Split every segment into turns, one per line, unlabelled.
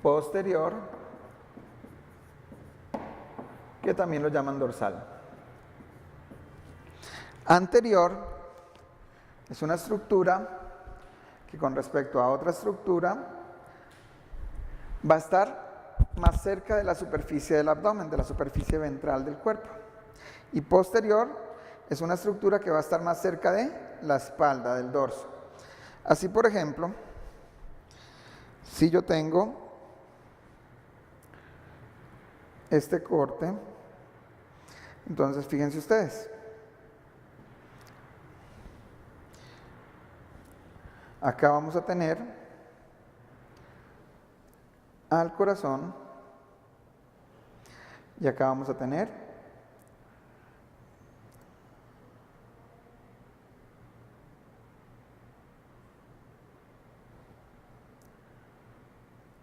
posterior, que también lo llaman dorsal. Anterior es una estructura que con respecto a otra estructura va a estar más cerca de la superficie del abdomen, de la superficie ventral del cuerpo. Y posterior es una estructura que va a estar más cerca de la espalda, del dorso. Así, por ejemplo, si yo tengo este corte, entonces fíjense ustedes, acá vamos a tener al corazón y acá vamos a tener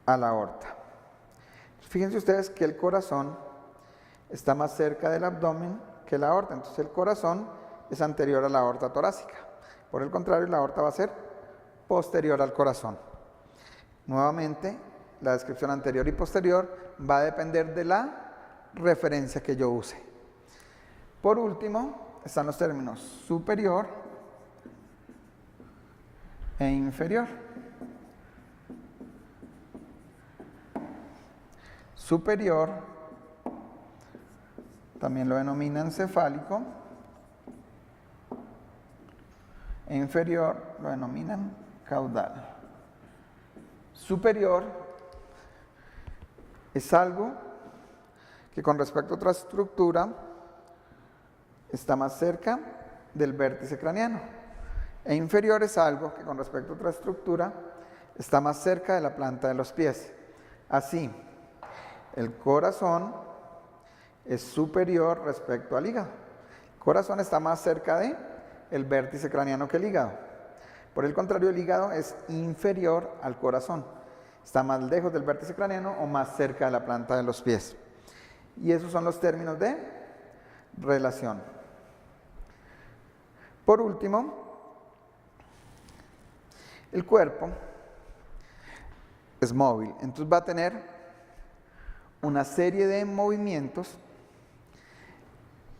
a la aorta. Fíjense ustedes que el corazón está más cerca del abdomen que la aorta, entonces el corazón es anterior a la aorta torácica. Por el contrario, la aorta va a ser posterior al corazón. Nuevamente, la descripción anterior y posterior va a depender de la referencia que yo use. Por último, están los términos superior e inferior. Superior también lo denominan cefálico, e inferior lo denominan caudal. Superior es algo que con respecto a otra estructura está más cerca del vértice craneano, e inferior es algo que con respecto a otra estructura está más cerca de la planta de los pies. Así, el corazón es superior respecto al hígado. El corazón está más cerca del vértice craneano que el hígado. Por el contrario, el hígado es inferior al corazón. Está más lejos del vértice craneano o más cerca de la planta de los pies. Y esos son los términos de relación. Por último, el cuerpo es móvil, entonces va a tener una serie de movimientos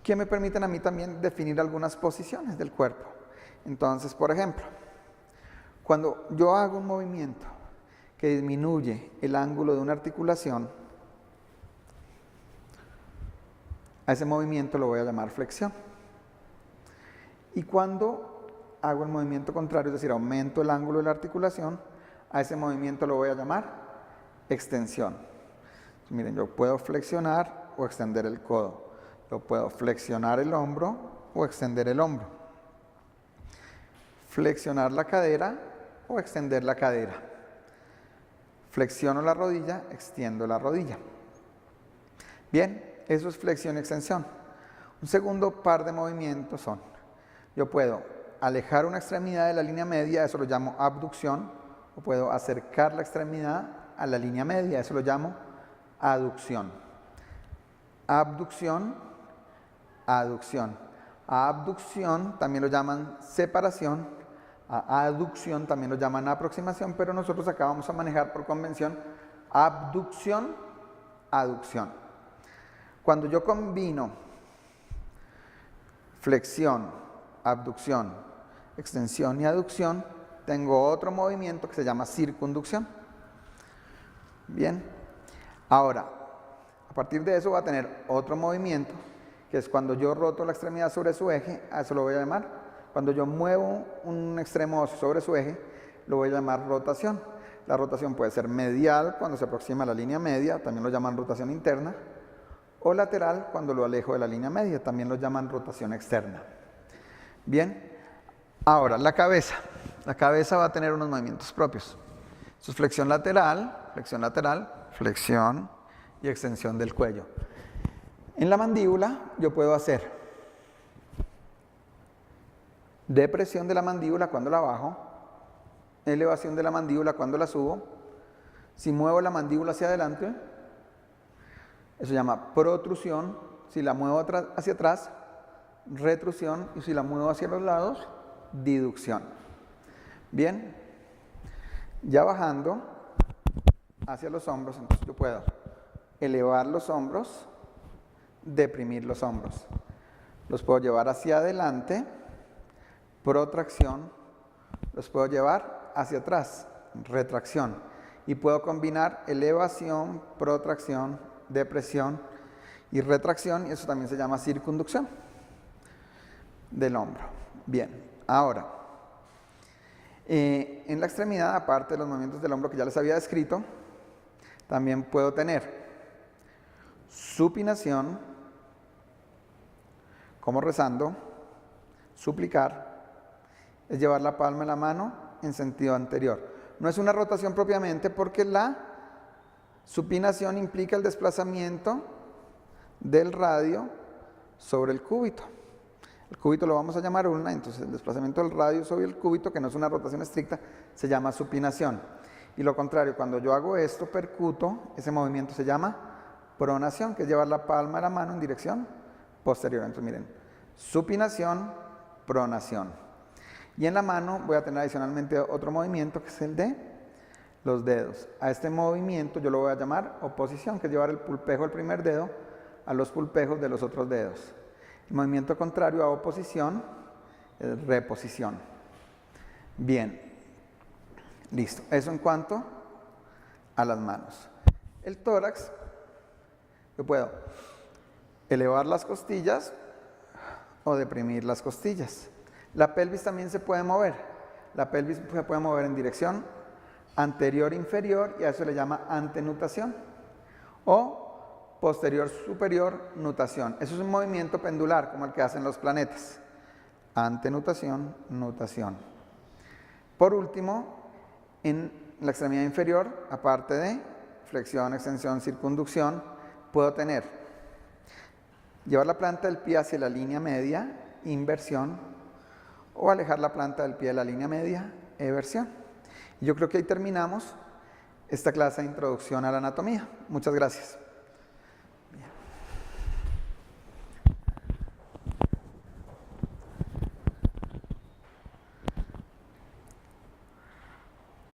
que me permiten a mí también definir algunas posiciones del cuerpo. Entonces, por ejemplo, cuando yo hago un movimiento que disminuye el ángulo de una articulación, a ese movimiento lo voy a llamar flexión. Y cuando hago el movimiento contrario, es decir, aumento el ángulo de la articulación, a ese movimiento lo voy a llamar extensión. Entonces, miren, yo puedo flexionar o extender el codo. Yo puedo flexionar el hombro o extender el hombro. Flexionar la cadera o extender la cadera. Flexiono la rodilla, extiendo la rodilla. Bien, eso es flexión y extensión. Un segundo par de movimientos son, yo puedo alejar una extremidad de la línea media, eso lo llamo abducción, o puedo acercar la extremidad a la línea media, eso lo llamo aducción. Abducción, aducción. A abducción también lo llaman separación, a aducción también lo llaman aproximación, pero nosotros acá vamos a manejar por convención abducción, aducción. Cuando yo combino flexión, abducción, extensión y aducción, tengo otro movimiento que se llama circunducción. Bien, ahora, a partir de eso va a tener otro movimiento, que es cuando yo roto la extremidad sobre su eje, a eso lo voy a llamar. Cuando yo muevo un extremo óseo sobre su eje, lo voy a llamar rotación. La rotación puede ser medial, cuando se aproxima a la línea media, también lo llaman rotación interna, o lateral, cuando lo alejo de la línea media, también lo llaman rotación externa. Bien, ahora la cabeza. La cabeza va a tener unos movimientos propios. Su flexión lateral, flexión y extensión del cuello. En la mandíbula yo puedo hacer depresión de la mandíbula cuando la bajo, elevación de la mandíbula cuando la subo. Si muevo la mandíbula hacia adelante, eso se llama protrusión. Si la muevo hacia atrás, retrusión. Y si la muevo hacia los lados, diducción. Bien, ya bajando, hacia los hombros, entonces yo puedo elevar los hombros, deprimir los hombros. Los puedo llevar hacia adelante, protracción, los puedo llevar hacia atrás, retracción. Y puedo combinar elevación, protracción, depresión y retracción, y eso también se llama circunducción del hombro. Bien, ahora, en la extremidad, aparte de los movimientos del hombro que ya les había descrito, también puedo tener supinación, como rezando, suplicar, es llevar la palma de la mano en sentido anterior. No es una rotación propiamente porque la supinación implica el desplazamiento del radio sobre el cúbito. El cúbito lo vamos a llamar ulna, entonces el desplazamiento del radio sobre el cúbito, que no es una rotación estricta, se llama supinación. Y lo contrario, cuando yo hago esto, percuto, ese movimiento se llama pronación, que es llevar la palma de la mano en dirección posterior. Entonces miren, supinación, pronación. Y en la mano voy a tener adicionalmente otro movimiento que es el de los dedos. A este movimiento yo lo voy a llamar oposición, que es llevar el pulpejo del primer dedo a los pulpejos de los otros dedos. El movimiento contrario a oposición es reposición. Bien, listo. Eso en cuanto a las manos. El tórax, yo puedo elevar las costillas o deprimir las costillas. La pelvis también se puede mover. La pelvis se puede mover en dirección anterior-inferior y a eso le llama antenutación. O posterior-superior nutación. Eso es un movimiento pendular como el que hacen los planetas. Antenutación, nutación. Por último, en la extremidad inferior, aparte de flexión, extensión, circunducción, puedo llevar la planta del pie hacia la línea media, inversión, o alejar la planta del pie de la línea media, eversión. Y yo creo que ahí terminamos esta clase de introducción a la anatomía. Muchas gracias.